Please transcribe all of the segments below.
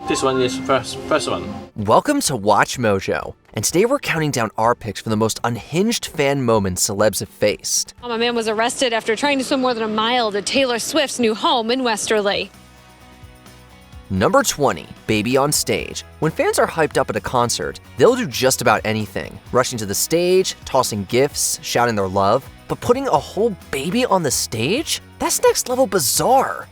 This one is first one. Welcome to Watch Mojo, and today we're counting down our picks for the most unhinged fan moments celebs have faced. A man was arrested after trying to swim more than a mile to Taylor Swift's new home in Westerly. Number 20, baby on stage. When fans are hyped up at a concert, they'll do just about anything, rushing to the stage, tossing gifts, shouting their love. But putting a whole baby on the stage? That's next level bizarre.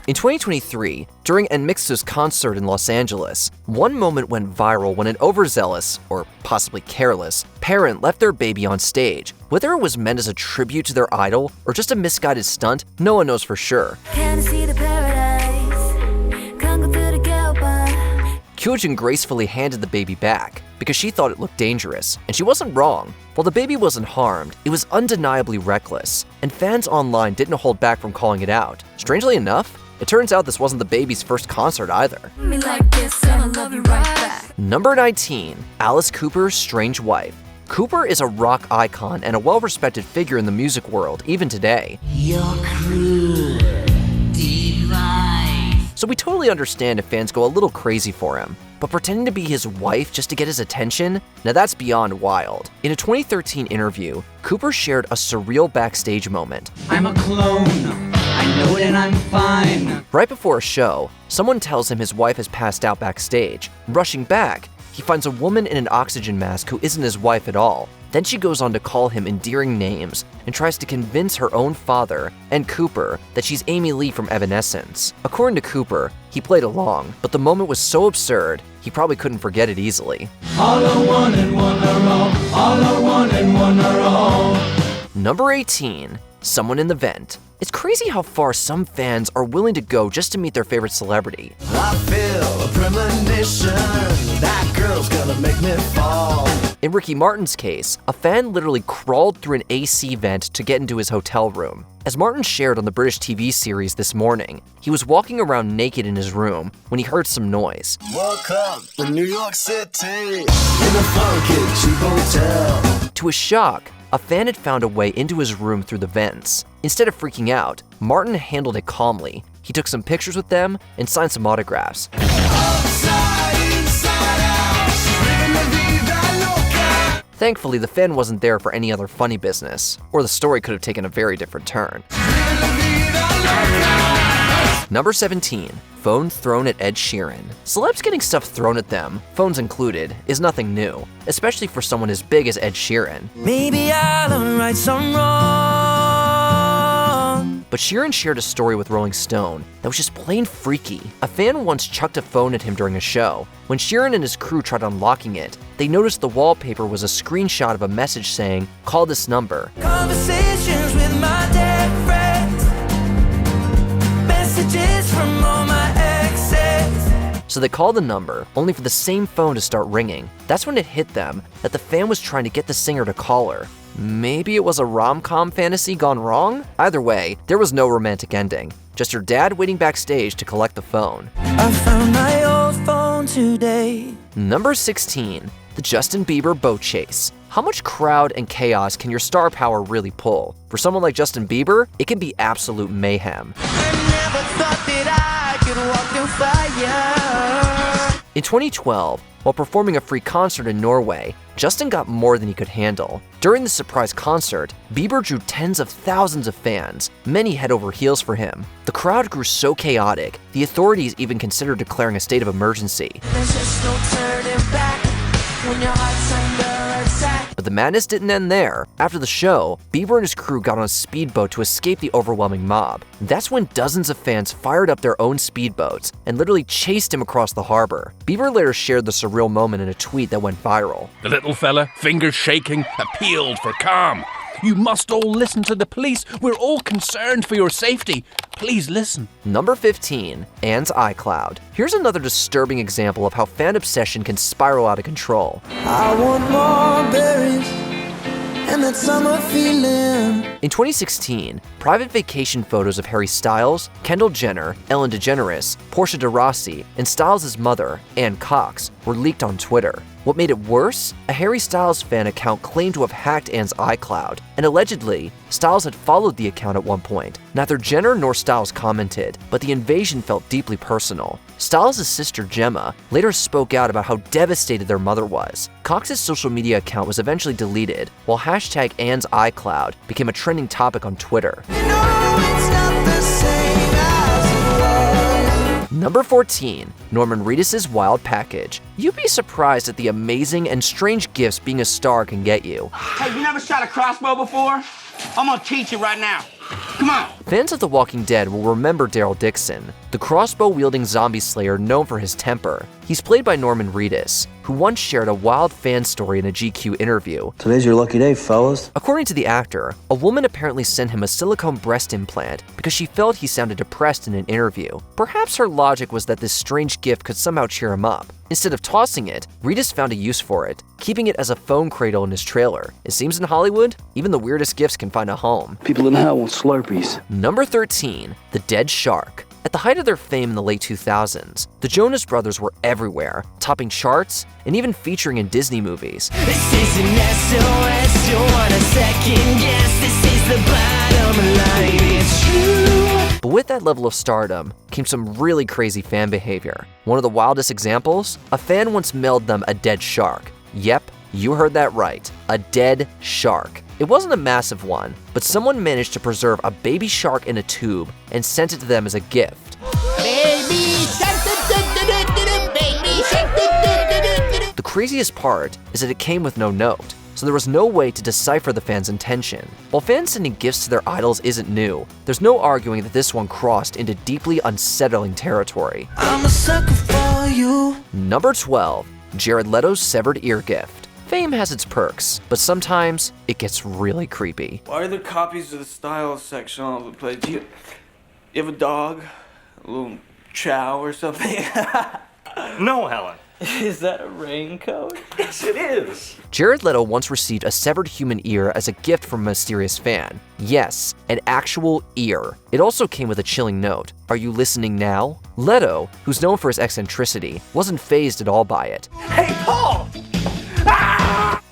In 2023, during NMIXX's concert in Los Angeles, one moment went viral when an overzealous, or possibly careless, parent left their baby on stage. Whether it was meant as a tribute to their idol or just a misguided stunt, no one knows for sure. Kyojin gracefully handed the baby back because she thought it looked dangerous, and she wasn't wrong. While the baby wasn't harmed, it was undeniably reckless, and fans online didn't hold back from calling it out. Strangely enough, it turns out this wasn't the baby's first concert either. Number 19, Alice Cooper's strange wife. Cooper is a rock icon and a well-respected figure in the music world, even today. So we totally understand if fans go a little crazy for him, but pretending to be his wife just to get his attention? Now that's beyond wild. In a 2013 interview, Cooper shared a surreal backstage moment. I'm a clone. I know it and I'm fine. Right before a show, someone tells him his wife has passed out backstage. Rushing back, he finds a woman in an oxygen mask who isn't his wife at all. Then she goes on to call him endearing names and tries to convince her own father and Cooper that she's Amy Lee from Evanescence. According to Cooper, he played along, but the moment was so absurd, he probably couldn't forget it easily. All are one and one are all are one and one are all. Number 18, someone in the vent. It's crazy how far some fans are willing to go just to meet their favorite celebrity. I feel a premonition, that girl's gonna make me fall. In Ricky Martin's case, a fan literally crawled through an AC vent to get into his hotel room. As Martin shared on the British TV series This Morning, he was walking around naked in his room when he heard some noise. Welcome to New York City, in a funky cheap hotel. To his shock, a fan had found a way into his room through the vents. Instead of freaking out, Martin handled it calmly. He took some pictures with them and signed some autographs. Thankfully, the fan wasn't there for any other funny business, or the story could have taken a very different turn. Number 17, phone thrown at Ed Sheeran. Celebs getting stuff thrown at them, phones included, is nothing new, especially for someone as big as Ed Sheeran. Maybe I'll done right some wrong. But Sheeran shared a story with Rolling Stone that was just plain freaky. A fan once chucked a phone at him during a show. When Sheeran and his crew tried unlocking it, they noticed the wallpaper was a screenshot of a message saying, "Call this number." Conversations with my dead friends. Messages from all my exes. So they called the number, only for the same phone to start ringing. That's when it hit them that the fan was trying to get the singer to call her. Maybe it was a rom-com fantasy gone wrong? Either way, there was no romantic ending. Just your dad waiting backstage to collect the phone. I found my old phone today. Number 16, the Justin Bieber boat chase. How much crowd and chaos can your star power really pull? For someone like Justin Bieber, it can be absolute mayhem. In 2012, while performing a free concert in Norway, Justin got more than he could handle. During the surprise concert, Bieber drew tens of thousands of fans, many head over heels for him. The crowd grew so chaotic, the authorities even considered declaring a state of emergency. There's just no turning back when your heart's under attack. But the madness didn't end there. After the show, Bieber and his crew got on a speedboat to escape the overwhelming mob. That's when dozens of fans fired up their own speedboats and literally chased him across the harbor. Bieber later shared the surreal moment in a tweet that went viral. The little fella, fingers shaking, appealed for calm. You must all listen to the police. We're all concerned for your safety. Please listen. Number 15, Anne's iCloud. Here's another disturbing example of how fan obsession can spiral out of control. I want more berries and that summer feeling. In 2016, private vacation photos of Harry Styles, Kendall Jenner, Ellen DeGeneres, Portia de Rossi, and Styles' mother, Anne Cox, were leaked on Twitter. What made it worse? A Harry Styles fan account claimed to have hacked Anne's iCloud, and allegedly, Styles had followed the account at one point. Neither Jenner nor Styles commented, but the invasion felt deeply personal. Styles' sister Gemma later spoke out about how devastated their mother was. Cox's social media account was eventually deleted, while hashtag Anne's iCloud became a trending topic on Twitter. Number 14, Norman Reedus' Wild Package. You'd be surprised at the amazing and strange gifts being a star can get you. Hey, you never shot a crossbow before? I'm gonna teach you right now. Come on. Fans of The Walking Dead will remember Daryl Dixon, the crossbow-wielding zombie slayer known for his temper. He's played by Norman Reedus, who once shared a wild fan story in a GQ interview. Today's your lucky day, fellas. According to the actor, a woman apparently sent him a silicone breast implant because she felt he sounded depressed in an interview. Perhaps her logic was that this strange gift could somehow cheer him up. Instead of tossing it, Reedus found a use for it, keeping it as a phone cradle in his trailer. It seems in Hollywood, even the weirdest gifts can find a home. People in hell want Slurpees. Number 13, The Dead Shark. At the height of their fame in the late 2000s, the Jonas Brothers were everywhere, topping charts and even featuring in Disney movies. This isn't SOS, don't want a second guess. This is the bottom line, it's true. But with that level of stardom came some really crazy fan behavior. One of the wildest examples? A fan once mailed them a dead shark. Yep, you heard that right, a dead shark. It wasn't a massive one, but someone managed to preserve a baby shark in a tube and sent it to them as a gift. The craziest part is that it came with no note, so there was no way to decipher the fan's intention. While fans sending gifts to their idols isn't new, there's no arguing that this one crossed into deeply unsettling territory. I'm a sucker for you. Number 12, Jared Leto's severed ear gift. Fame has its perks, but sometimes it gets really creepy. Why are there copies of the style section all over the place? You have a dog? A little chow or something? No, Helen. Is that a raincoat? Yes, it is. Jared Leto once received a severed human ear as a gift from a mysterious fan. Yes, an actual ear. It also came with a chilling note. Are you listening now? Leto, who's known for his eccentricity, wasn't fazed at all by it. Hey, Paul!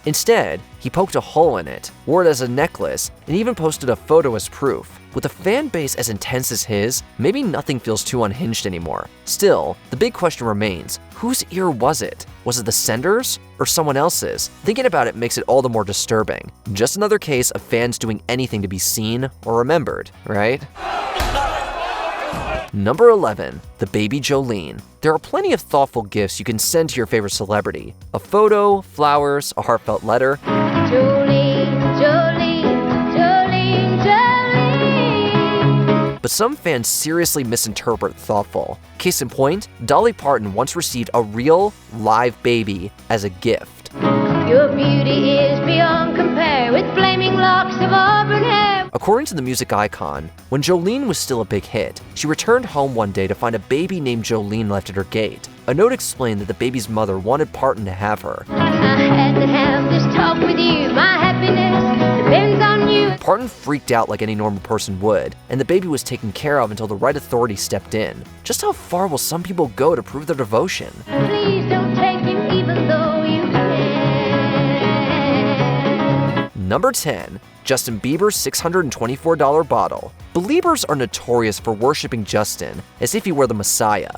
Instead, he poked a hole in it, wore it as a necklace, and even posted a photo as proof. With a fan base as intense as his, maybe nothing feels too unhinged anymore. Still, the big question remains, whose ear was it? Was it the sender's or someone else's? Thinking about it makes it all the more disturbing. Just another case of fans doing anything to be seen or remembered, right? Number 11, the baby Jolene. There are plenty of thoughtful gifts you can send to your favorite celebrity. A photo, flowers, a heartfelt letter. Jolene, Jolene, Jolene, Jolene. But some fans seriously misinterpret thoughtful. Case in point, Dolly Parton once received a real, live baby as a gift. Your beauty is beyond compare with flaming locks of auburn hair. According to the music icon, when Jolene was still a big hit, she returned home one day to find a baby named Jolene left at her gate. A note explained that the baby's mother wanted Parton to have her. I had to have this talk with you. My happiness depends on you. Parton freaked out like any normal person would, and the baby was taken care of until the right authorities stepped in. Just how far will some people go to prove their devotion? Please don't take him even though you can. Number 10, Justin Bieber's $624 bottle. Beliebers are notorious for worshiping Justin as if he were the Messiah.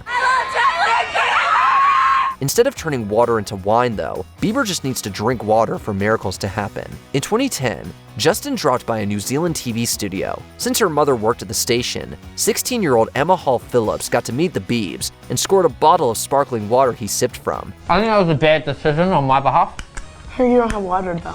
Instead of turning water into wine though, Bieber just needs to drink water for miracles to happen. In 2010, Justin dropped by a New Zealand TV studio. Since her mother worked at the station, 16-year-old Emma Hall Phillips got to meet the Biebs and scored a bottle of sparkling water he sipped from. I think that was a bad decision on my behalf. Here, you don't have water though.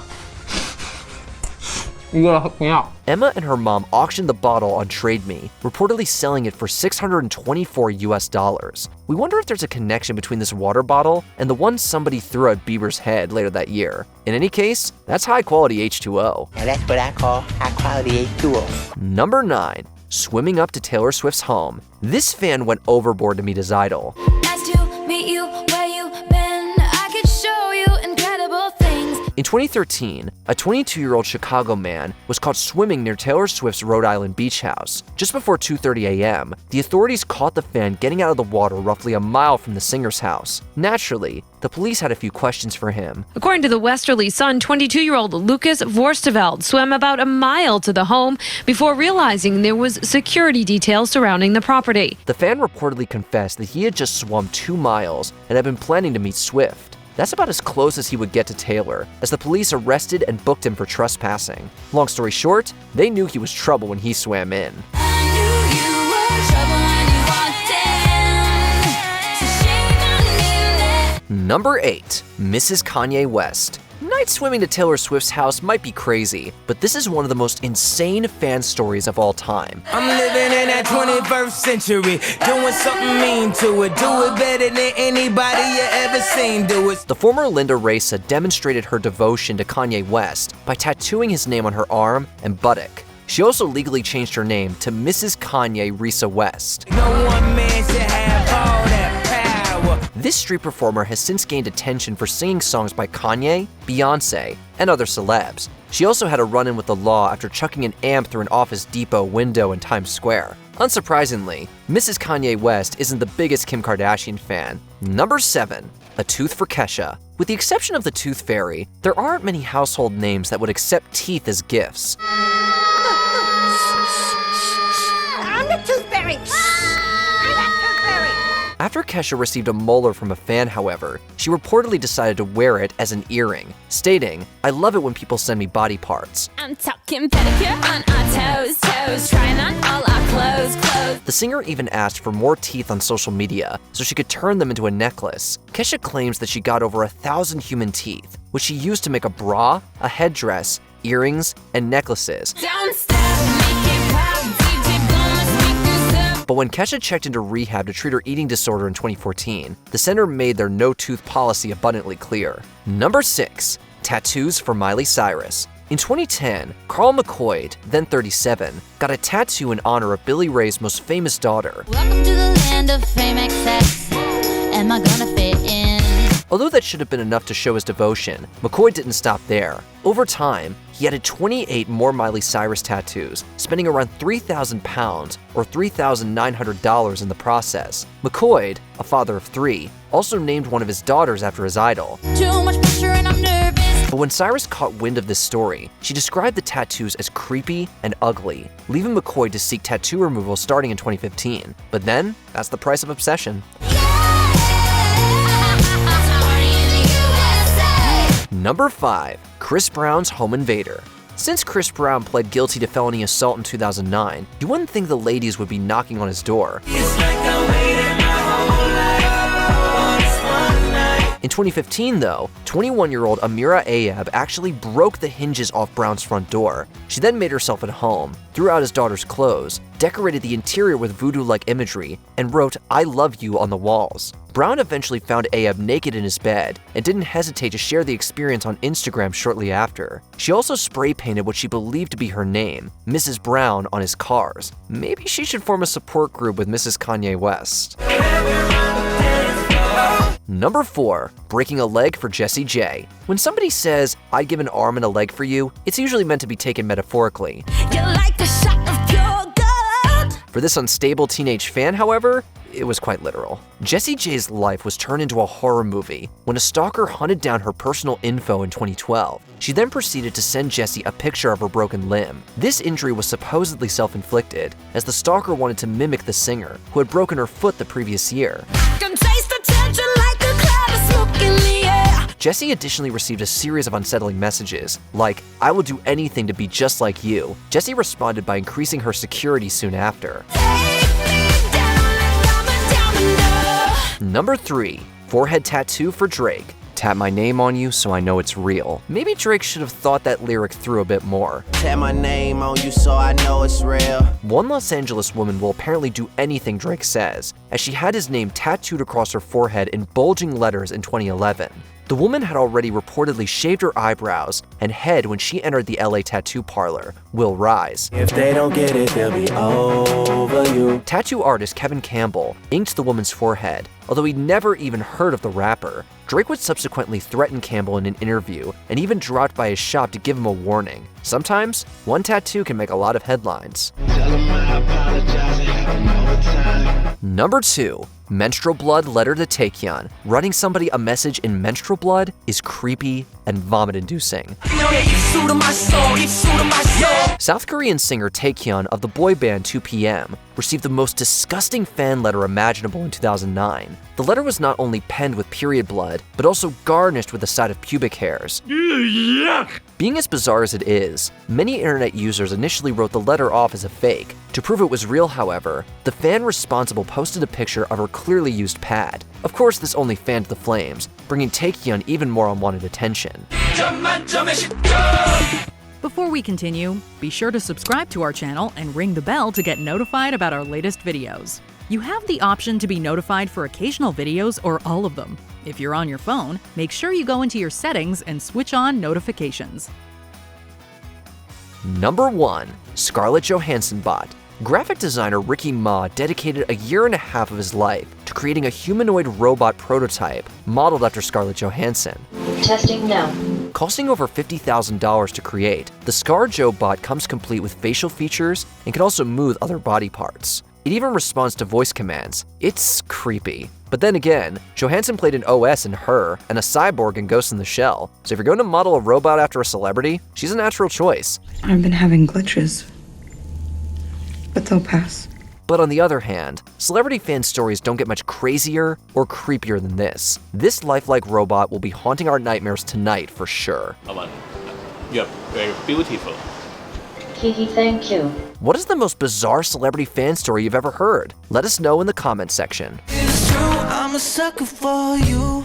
You gotta hook me up. Emma and her mom auctioned the bottle on TradeMe, reportedly selling it for $624 US. We wonder if there's a connection between this water bottle and the one somebody threw at Bieber's head later that year. In any case, that's high quality H2O. And that's what I call high quality H2O. Number 9, swimming up to Taylor Swift's home. This fan went overboard to meet his idol. Nice to meet you where you been. I could show you incredible things. In 2013, a 22-year-old Chicago man was caught swimming near Taylor Swift's Rhode Island beach house. Just before 2:30 a.m., the authorities caught the fan getting out of the water roughly a mile from the singer's house. Naturally, the police had a few questions for him. According to the Westerly Sun, 22-year-old Lucas Vorsteveld swam about a mile to the home before realizing there was security details surrounding the property. The fan reportedly confessed that he had just swum 2 miles and had been planning to meet Swift. That's about as close as he would get to Taylor, as the police arrested and booked him for trespassing. Long story short, they knew he was trouble when he swam in. Number 8. Mrs. Kanye West. Night swimming to Taylor Swift's house might be crazy, but this is one of the most insane fan stories of all time. I'm living in that 21st century, doing something mean to it. Do it better than anybody you ever seen do it. The former Linda Raisa demonstrated her devotion to Kanye West by tattooing his name on her arm and buttock. She also legally changed her name to Mrs. Kanye Risa West. No one man should have all that power. This street performer has since gained attention for singing songs by Kanye, Beyonce, and other celebs. She also had a run-in with the law after chucking an amp through an Office Depot window in Times Square. Unsurprisingly, Mrs. Kanye West isn't the biggest Kim Kardashian fan. Number 7. A tooth for Kesha. With the exception of the Tooth Fairy, there aren't many household names that would accept teeth as gifts. I'm the Tooth Fairy. After Kesha received a molar from a fan, however, she reportedly decided to wear it as an earring, stating, "I love it when people send me body parts." I'm talking pedicure on our toes, trying on all our clothes. The singer even asked for more teeth on social media so she could turn them into a necklace. Kesha claims that she got over 1,000 human teeth, which she used to make a bra, a headdress, earrings, and necklaces. Don't stop, make it pop, DJ blow my speakers up. But when Kesha checked into rehab to treat her eating disorder in 2014, the center made their no-tooth policy abundantly clear. Number 6. Tattoos for Miley Cyrus. In 2010, Carl McCoy, then 37, got a tattoo in honor of Billy Ray's most famous daughter. Welcome to the land of fame excess. Am I gonna fit in? Although that should have been enough to show his devotion, McCoy didn't stop there. Over time, he added 28 more Miley Cyrus tattoos, spending around 3,000 pounds or $3,900 in the process. McCoy, a father of 3, also named one of his daughters after his idol. Too much pressure and I'm nervous. But when Cyrus caught wind of this story, she described the tattoos as creepy and ugly, leaving McCoy to seek tattoo removal starting in 2015. But then, that's the price of obsession. Number 5. Chris Brown's Home Invader. Since Chris Brown pled guilty to felony assault in 2009, you wouldn't think the ladies would be knocking on his door. In 2015, though, 21-year-old Amira Ayab actually broke the hinges off Brown's front door. She then made herself at home, threw out his daughter's clothes, decorated the interior with voodoo-like imagery, and wrote, "I love you" on the walls. Brown eventually found Ayab naked in his bed and didn't hesitate to share the experience on Instagram shortly after. She also spray painted what she believed to be her name, Mrs. Brown, on his cars. Maybe she should form a support group with Mrs. Kanye West. Number 4. Breaking a leg for Jessie J. When somebody says, "I'd give an arm and a leg for you," it's usually meant to be taken metaphorically. You're like a shot of pure gold. For this unstable teenage fan, however, it was quite literal. Jessie J's life was turned into a horror movie when a stalker hunted down her personal info in 2012. She then proceeded to send Jessie a picture of her broken limb. This injury was supposedly self-inflicted, as the stalker wanted to mimic the singer, who had broken her foot the previous year. Can taste the tension like a cloud of smoke in the air. Jessie additionally received a series of unsettling messages, like, "I will do anything to be just like you." Jessie responded by increasing her security soon after. Number 3. Forehead tattoo for Drake. Tap my name on you so I know it's real. Maybe Drake should have thought that lyric through a bit more. Tap my name on you so I know it's real. One Los Angeles woman will apparently do anything Drake says, as she had his name tattooed across her forehead in bulging letters in 2011. The woman had already reportedly shaved her eyebrows and head when she entered the LA tattoo parlor, Will Rise. If they don't get it, they'll be over you. you. Tattoo artist Kevin Campbell inked the woman's forehead, although he'd never even heard of the rapper. Drake would subsequently threaten Campbell in an interview and even dropped by his shop to give him a warning. Sometimes, one tattoo can make a lot of headlines. Number 2. Menstrual blood letter to Taekyon. Writing somebody a message in menstrual blood is creepy and vomit-inducing. South Korean singer Taekyon of the boy band 2PM received the most disgusting fan letter imaginable in 2009. The letter was not only penned with period blood, but also garnished with the side of pubic hairs. Being as bizarre as it is, many internet users initially wrote the letter off as a fake. To prove it was real, however, the fan responsible posted a picture of her clearly used pad. Of course, this only fanned the flames, bringing Taekyon even more unwanted attention. Before we continue, be sure to subscribe to our channel and ring the bell to get notified about our latest videos. You have the option to be notified for occasional videos or all of them. If you're on your phone, make sure you go into your settings and switch on notifications. Number 1. Scarlett Johansson bot. Graphic designer Ricky Ma dedicated a year and a half of his life to creating a humanoid robot prototype modeled after Scarlett Johansson. Testing now. Costing over $50,000 to create, the ScarJo bot comes complete with facial features and can also move other body parts. It even responds to voice commands. It's creepy. But then again, Johansson played an OS in Her and a cyborg in Ghost in the Shell, so if you're going to model a robot after a celebrity, she's a natural choice. I've been having glitches, but they'll pass. But on the other hand, celebrity fan stories don't get much crazier or creepier than this. This lifelike robot will be haunting our nightmares tonight for sure. You're very beautiful. Kiki, thank you. What is the most bizarre celebrity fan story you've ever heard? Let us know in the comments section. I'm a sucker for you.